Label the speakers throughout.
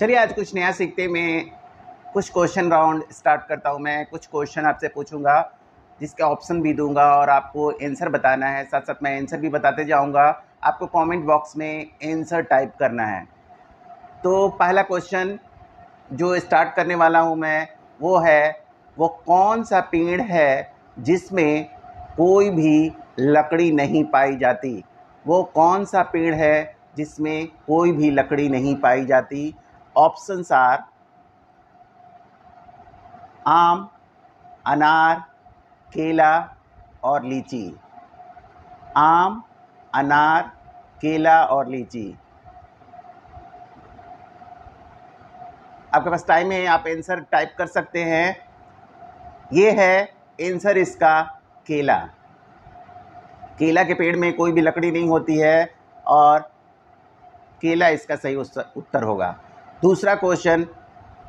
Speaker 1: चलिए आज कुछ नया सीखते मैं कुछ क्वेश्चन राउंड स्टार्ट करता हूँ। मैं कुछ क्वेश्चन आपसे पूछूंगा जिसके ऑप्शन भी दूंगा और आपको आंसर बताना है। साथ साथ मैं आंसर भी बताते जाऊंगा। आपको कमेंट बॉक्स में आंसर टाइप करना है। तो पहला क्वेश्चन जो स्टार्ट करने वाला हूँ मैं वो कौन सा पेड़ है जिसमें कोई भी लकड़ी नहीं पाई जाती। वो कौन सा पेड़ है जिसमें कोई भी लकड़ी नहीं पाई जाती। ऑप्शंस आर आम, अनार, केला और लीची। आम, अनार, केला और लीची। आपके पास टाइम है, आप आंसर टाइप कर सकते हैं। ये है आंसर इसका केला। केला के पेड़ में कोई भी लकड़ी नहीं होती है और केला इसका सही उत्तर होगा। दूसरा क्वेश्चन,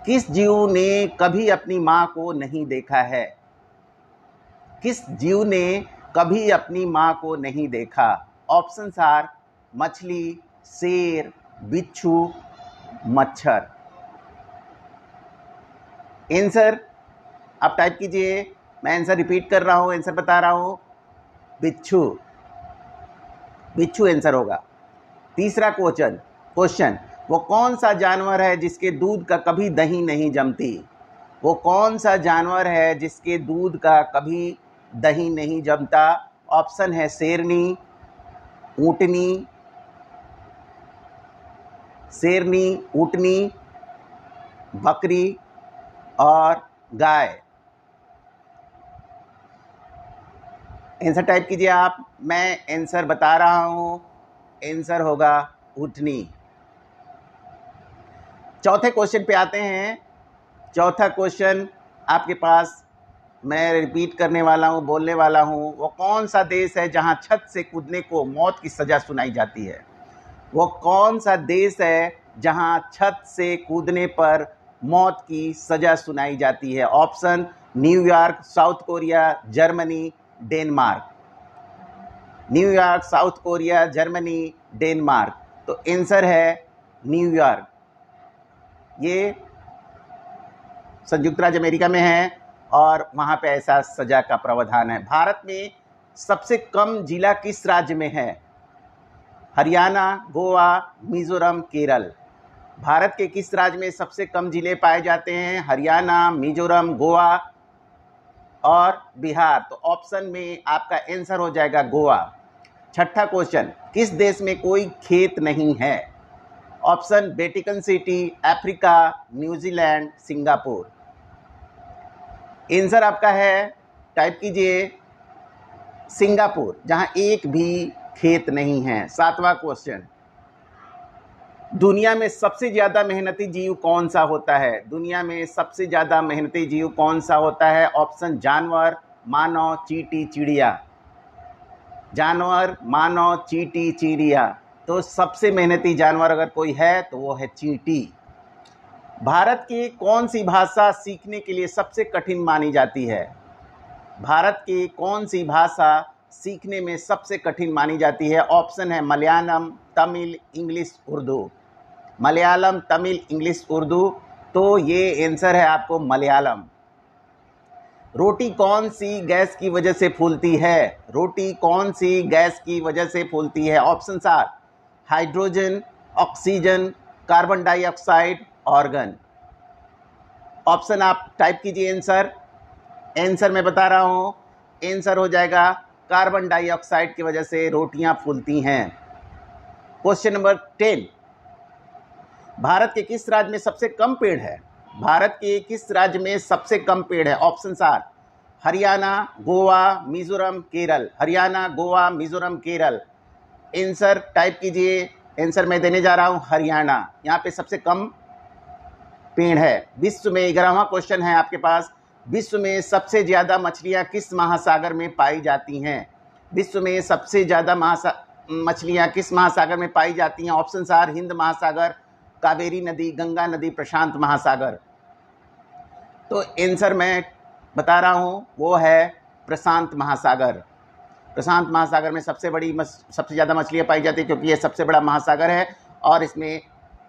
Speaker 1: किस जीव ने कभी अपनी माँ को नहीं देखा है। किस जीव ने कभी अपनी माँ को नहीं देखा। ऑप्शंस आर मछली, शेर, बिच्छू, मच्छर। आंसर आप टाइप कीजिए। मैं आंसर रिपीट कर रहा हूँ, आंसर बता रहा हूँ। बिच्छू, बिच्छू आंसर होगा। तीसरा क्वेश्चन, वो कौन सा जानवर है जिसके दूध का कभी दही नहीं जमती। वो कौन सा जानवर है जिसके दूध का कभी दही नहीं जमता। ऑप्शन है शेरनी, ऊँटनी, बकरी और गाय। आंसर टाइप कीजिए आप। मैं आंसर बता रहा हूँ, आंसर होगा ऊँटनी। चौथे क्वेश्चन पे आते हैं। चौथा क्वेश्चन आपके पास मैं रिपीट करने वाला हूँ, बोलने वाला हूँ। वो कौन सा देश है जहाँ छत से कूदने को मौत की सज़ा सुनाई जाती है। वो कौन सा देश है जहाँ छत से कूदने पर मौत की सज़ा सुनाई जाती है। Option New York, south Korea, Germany, Denmark. New York, south Korea, Germany, Denmark. तो आंसर है न्यूयॉर्क। ये संयुक्त राज्य अमेरिका में है और वहाँ पे ऐसा सज़ा का प्रावधान है। भारत में सबसे कम जिला किस राज्य में है। हरियाणा, गोवा, मिजोरम, केरल। भारत के किस राज्य में सबसे कम जिले पाए जाते हैं। हरियाणा, मिजोरम, गोवा और बिहार। तो ऑप्शन में आपका आंसर हो जाएगा गोवा। छठा क्वेश्चन, किस देश में कोई खेत नहीं है। Option Vatican city, Africa, New Zealand, Singapore. Answer आपका है, टाइप कीजिए, सिंगापुर, जहां एक भी खेत नहीं है। सातवां क्वेश्चन, दुनिया में सबसे ज़्यादा मेहनती जीव कौन सा होता है। दुनिया में सबसे ज़्यादा मेहनती जीव कौन सा होता है। ऑप्शन जानवर, मानव, चींटी, चिड़िया। जानवर, मानव, चींटी, चिड़िया। तो सबसे मेहनती जानवर अगर कोई है तो वो है चींटी। भारत की कौन सी भाषा सीखने के लिए सबसे कठिन मानी जाती है। भारत की कौन सी भाषा सीखने में सबसे कठिन मानी जाती है। ऑप्शन है मलयालम, तमिल, इंग्लिश, उर्दू। मलयालम, तमिल, इंग्लिश, उर्दू। तो ये आंसर है आपको मलयालम। रोटी कौन सी गैस की वजह से फूलती है। रोटी कौन सी गैस की वजह से फूलती है। Option are hydrogen, oxygen, carbon dioxide, argon. Option आप टाइप कीजिए। आंसर मैं बता रहा हूं, आंसर हो जाएगा कार्बन डाइऑक्साइड की वजह से रोटियां फूलती हैं। क्वेश्चन नंबर 10, भारत के किस राज्य में सबसे कम पेड़ है। भारत के किस राज्य में सबसे कम पेड़ है। Option are Haryana, Goa, Mizoram, Kerala. Haryana, Goa, Mizoram, Kerala. Answer type कीजिए। आंसर मैं देने जा रहा हूं हरियाणा। यहाँ पे सबसे कम पेड़ है। विश्व में 11वां क्वेश्चन है आपके पास। विश्व में सबसे ज़्यादा मछलियाँ किस महासागर में पाई जाती हैं। विश्व में सबसे ज़्यादा मछलियाँ किस महासागर में पाई जाती हैं। ऑप्शन आर हिंद महासागर, कावेरी नदी, गंगा नदी, प्रशांत महासागर। तो आंसर मैं बता रहा हूँ, वो है प्रशांत महासागर। प्रशांत महासागर में सबसे ज़्यादा मछलियाँ पाई जाती है क्योंकि ये सबसे बड़ा महासागर है और इसमें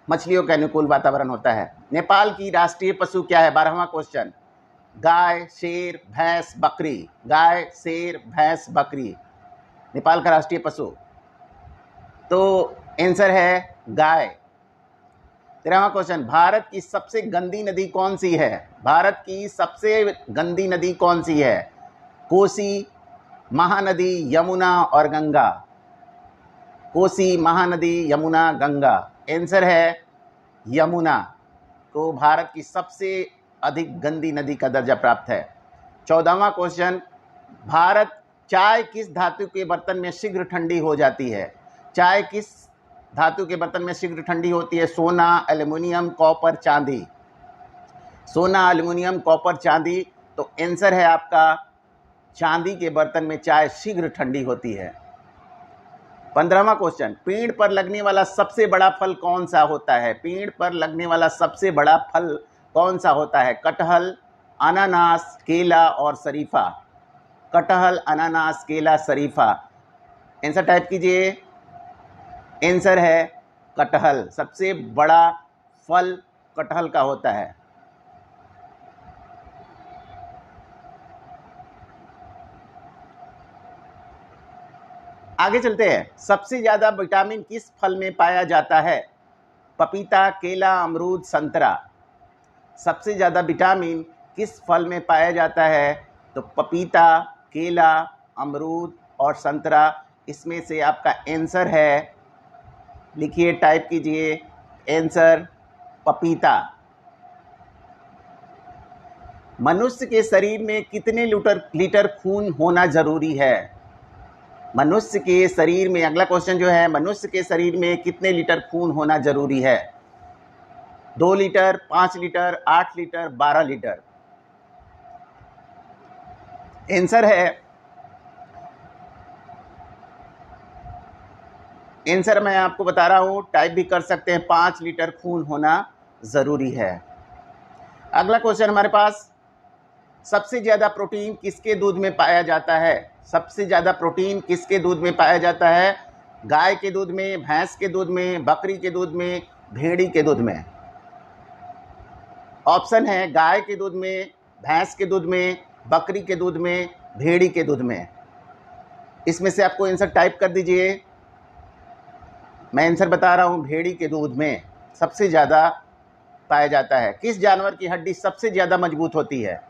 Speaker 1: मछलियों के अनुकूल वातावरण होता है। नेपाल की राष्ट्रीय पशु क्या है? 12वां क्वेश्चन। गाय, शेर, भैंस, बकरी। गाय, शेर, भैंस, बकरी नेपाल का राष्ट्रीय पशु। तो आंसर है गाय। 13वां क्वेश्चन। भारत की सबसे गंदी नदी कौन सी है? भारत की सबसे गंदी नदी कौन सी है? कोसी, महानदी, यमुना और गंगा। कोसी, महानदी, यमुना, गंगा। आंसर है यमुना को भारत की सबसे अधिक गंदी नदी का दर्जा प्राप्त है। 14वां क्वेश्चन। भारत चाय किस धातु के बर्तन में शीघ्र ठंडी हो जाती है? चाय किस धातु के बर्तन में शीघ्र ठंडी होती है? सोना, एल्युमिनियम, कॉपर, चांदी। सोना, एल्युमिनियम, कॉपर, चांदी। तो आंसर है आपका चांदी के बर्तन में चाय शीघ्र ठंडी होती है। 15वां क्वेश्चन। पेड़ पर लगने वाला सबसे बड़ा फल कौन सा होता है? पेड़ पर लगने वाला सबसे बड़ा फल कौन सा होता है? कटहल, अनानास, केला और शरीफा। कटहल, अनानास, केला, शरीफा। आंसर टाइप कीजिए। आंसर है कटहल। सबसे बड़ा फल कटहल का होता है। आगे चलते हैं। सबसे ज्यादा विटामिन किस फल में पाया जाता है? पपीता, केला, अमरूद, संतरा। सबसे ज्यादा विटामिन किस फल में पाया जाता है? तो पपीता, केला, अमरूद और संतरा। इसमें से आपका आंसर है, लिखिए, टाइप कीजिए, आंसर पपीता। मनुष्य के शरीर में कितने लीटर खून होना जरूरी है? मनुष्य के शरीर में, अगला क्वेश्चन जो है, मनुष्य के शरीर में कितने लीटर खून होना जरूरी है? 2 litre, 5 litre, 8 litre, 12 litre. Answer है, आंसर मैं आपको बता रहा हूं, टाइप भी कर सकते हैं, 5 लीटर खून होना जरूरी है। अगला क्वेश्चन हमारे पास, सबसे ज्यादा प्रोटीन किसके दूध में पाया जाता है? सबसे ज्यादा प्रोटीन किसके दूध में पाया जाता है? गाय के दूध में, भैंस के दूध में, बकरी के दूध में, भेड़ी के दूध में। ऑप्शन है गाय के दूध में, भैंस के दूध में, बकरी के दूध में, भेड़ी के दूध में। इसमें से आपको आंसर टाइप कर दीजिए। मैं आंसर बता रहा हूं, भेड़ी के दूध में सबसे ज्यादा पाया जाता है। किस जानवर की हड्डी सबसे ज्यादा मजबूत होती है?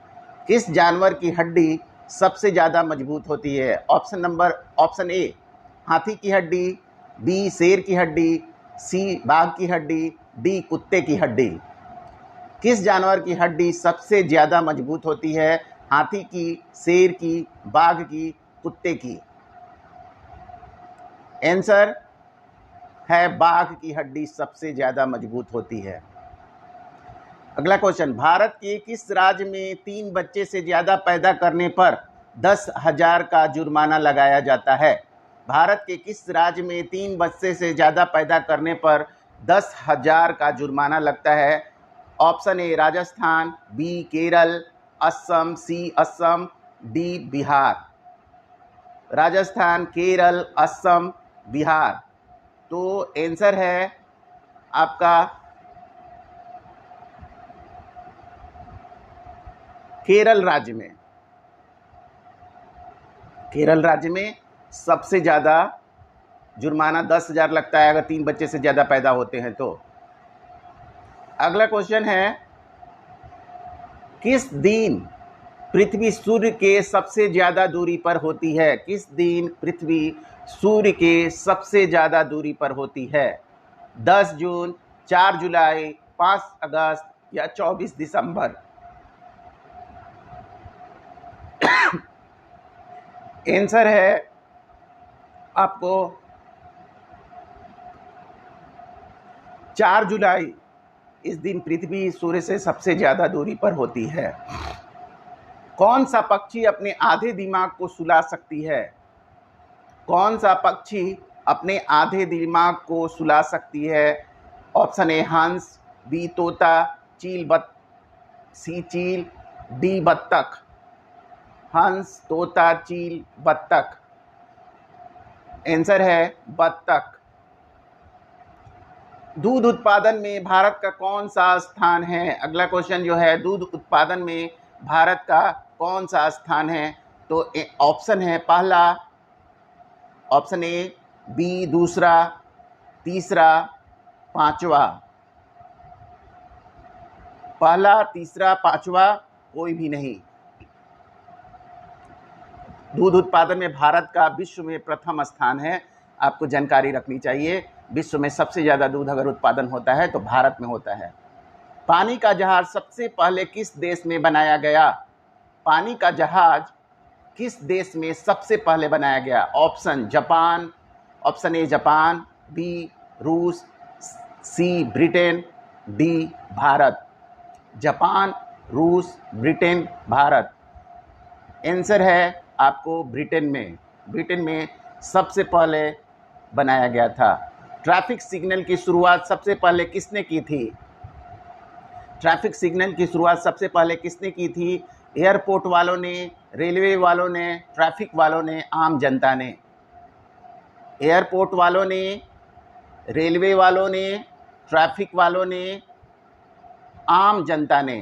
Speaker 1: किस जानवर की हड्डी सबसे ज्यादा मजबूत होती है? ऑप्शन ए हाथी की हड्डी, बी शेर की हड्डी, सी बाघ की हड्डी, डी कुत्ते की हड्डी। किस जानवर की हड्डी सबसे ज्यादा मजबूत होती है? हाथी की, शेर की, बाघ की, कुत्ते की। आंसर है बाघ की हड्डी सबसे ज्यादा मजबूत होती है। अगला क्वेश्चन, भारत के किस राज्य में 3 बच्चे से ज्यादा पैदा करने पर 10,000 का जुर्माना लगाया जाता है? भारत के किस राज्य में 3 बच्चे से ज्यादा पैदा करने पर 10,000 का जुर्माना लगता है? Option A Rajasthan, B Kerala, Assam, C Assam, D Bihar. Rajasthan, Kerala, Assam, Bihar. तो आंसर है आपका केरल राज्य में। केरल राज्य में सबसे ज्यादा जुर्माना 10,000 लगता है अगर 3 बच्चे से ज्यादा पैदा होते हैं तो। अगला क्वेश्चन है, किस दिन पृथ्वी सूर्य के सबसे ज्यादा दूरी पर होती है? किस दिन पृथ्वी सूर्य के सबसे ज्यादा दूरी पर होती है? 10 जून, 4 जुलाई, 5 अगस्त या 24 दिसंबर। आंसर है आपको 4 जुलाई। इस दिन पृथ्वी सूर्य से सबसे ज्यादा दूरी पर होती है। कौन सा पक्षी अपने आधे दिमाग को सुला सकती है? कौन सा पक्षी अपने आधे दिमाग को सुला सकती है? ऑप्शन ए हंस, बी तोता, सी चील, डी बत्तख। हंस, तोता, चील, बत्तख। आंसर है बत्तख। दूध उत्पादन में भारत का कौन सा स्थान है? अगला क्वेश्चन जो है, दूध उत्पादन में भारत का कौन सा स्थान है? तो ऑप्शन है, पहला ऑप्शन ए, बी दूसरा, तीसरा, पांचवा। पहला, तीसरा, पांचवा, कोई भी नहीं। दूध उत्पादन में भारत का विश्व में प्रथम स्थान है। आपको जानकारी रखनी चाहिए, विश्व में सबसे ज़्यादा दूध अगर उत्पादन होता है तो भारत में होता है। पानी का जहाज सबसे पहले किस देश में बनाया गया? पानी का जहाज किस देश में सबसे पहले बनाया गया? Option Japan, option A Japan, B रूस, C Britain, D Bharat. Japan, रूस, ब्रिटेन, भारत। आंसर है आपको ब्रिटेन में सबसे पहले बनाया गया था। ट्रैफिक सिग्नल की शुरुआत सबसे पहले किसने की थी? ट्रैफिक सिग्नल की शुरुआत सबसे पहले किसने की थी? एयरपोर्ट वालों ने, रेलवे वालों ने, ट्रैफिक वालों ने, आम जनता ने? एयरपोर्ट वालों ने, रेलवे वालों ने, ट्रैफिक वालों ने, आम जनता ने?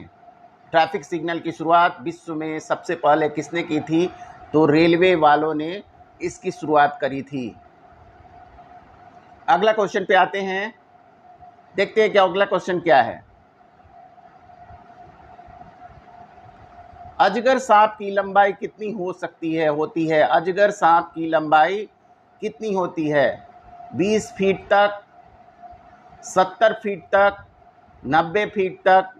Speaker 1: ट्रैफिक सिग्नल की शुरुआत विश्व में सबसे पहले किसने की थी? तो रेलवे वालों ने इसकी शुरुआत करी थी। अगला क्वेश्चन पे आते हैं, देखते हैं क्या अगला क्वेश्चन क्या है। अजगर सांप की लंबाई कितनी हो सकती है, होती है? अजगर सांप की लंबाई कितनी होती है? 20 फीट तक, 70 फीट तक, 90 फीट तक,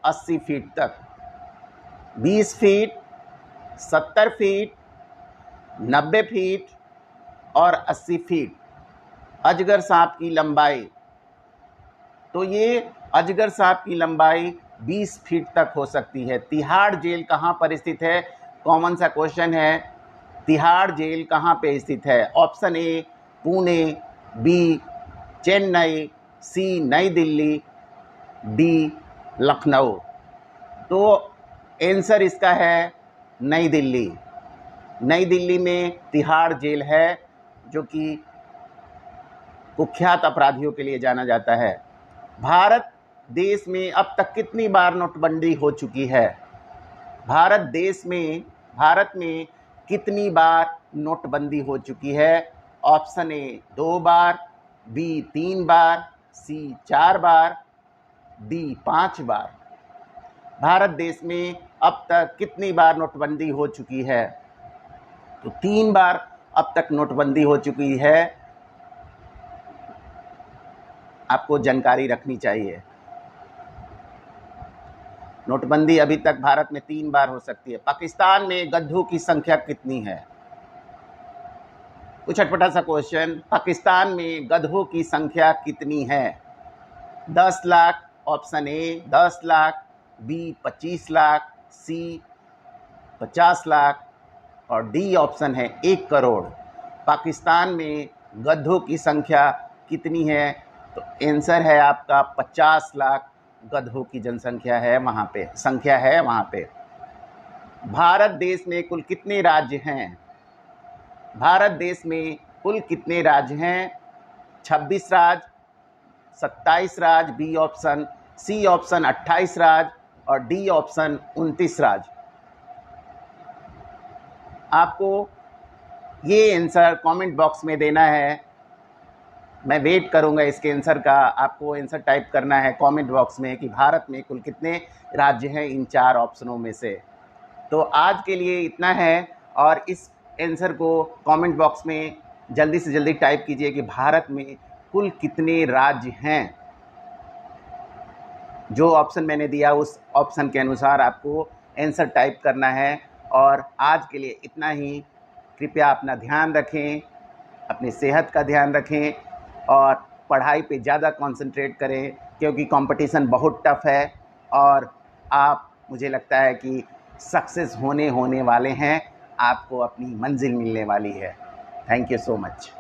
Speaker 1: 80 फीट तक। 20 फीट, 70 फीट, 90 फीट और 80 फीट अजगर सांप की लंबाई। तो ये अजगर सांप की लंबाई 20 फीट तक हो सकती है। तिहाड़ जेल कहाँ पर स्थित है? कॉमन सा क्वेश्चन है, तिहाड़ जेल कहाँ पे स्थित है? Option A Pune, B Chennai, C New Delhi, D Lucknow. तो आंसर इसका है नई दिल्ली। नई दिल्ली में तिहाड़ जेल है, जो कि कुख्यात अपराधियों के लिए जाना जाता है। भारत देश में अब तक कितनी बार नोटबंदी हो चुकी है? भारत में कितनी बार नोटबंदी हो चुकी है? ऑप्शन ए 2 बार, बी 3 बार, सी 4 बार, डी 5 बार। भारत देश में अब तक कितनी बार नोटबंदी हो चुकी है? तो 3 बार अब तक नोटबंदी हो चुकी है। आपको जानकारी रखनी चाहिए, नोटबंदी अभी तक भारत में 3 बार हो सकती है। पाकिस्तान में गधों की संख्या कितनी है? कुछ अटपटा सा क्वेश्चन, पाकिस्तान में गधों की संख्या कितनी है? 10 lakh, option A 10 lakh, B 25 lakh, C 50 lakh और डी ऑप्शन है 1 करोड़। पाकिस्तान में गधों की संख्या कितनी है? तो आंसर है आपका 50 लाख गधों की जनसंख्या है वहाँ पे, संख्या है वहाँ पे। भारत देश में कुल कितने राज्य हैं? भारत देश में कुल कितने राज्य हैं? 26 राज्य, 27 राज्य, बी ऑप्शन, सी ऑप्शन 28 राज्य और डी ऑप्शन 29 राज्य। आपको ये आंसर कमेंट बॉक्स में देना है। मैं वेट करूंगा इसके आंसर का। आपको आंसर टाइप करना है कमेंट बॉक्स में कि भारत में कुल कितने राज्य हैं इन 4 ऑप्शनों में से। तो आज के लिए इतना है और इस आंसर को कमेंट बॉक्स में जल्दी से जल्दी टाइप कीजिए कि भारत में कुल कितने राज्य हैं। जो ऑप्शन मैंने दिया उस ऑप्शन के अनुसार आपको आंसर टाइप करना है। और आज के लिए इतना ही। कृपया अपना ध्यान रखें, अपनी सेहत का ध्यान रखें और पढ़ाई पे ज़्यादा कंसंट्रेट करें, क्योंकि कंपटीशन बहुत टफ है और आप, मुझे लगता है कि सक्सेस होने वाले हैं। आपको अपनी मंजिल मिलने वाली है। Thank you so much.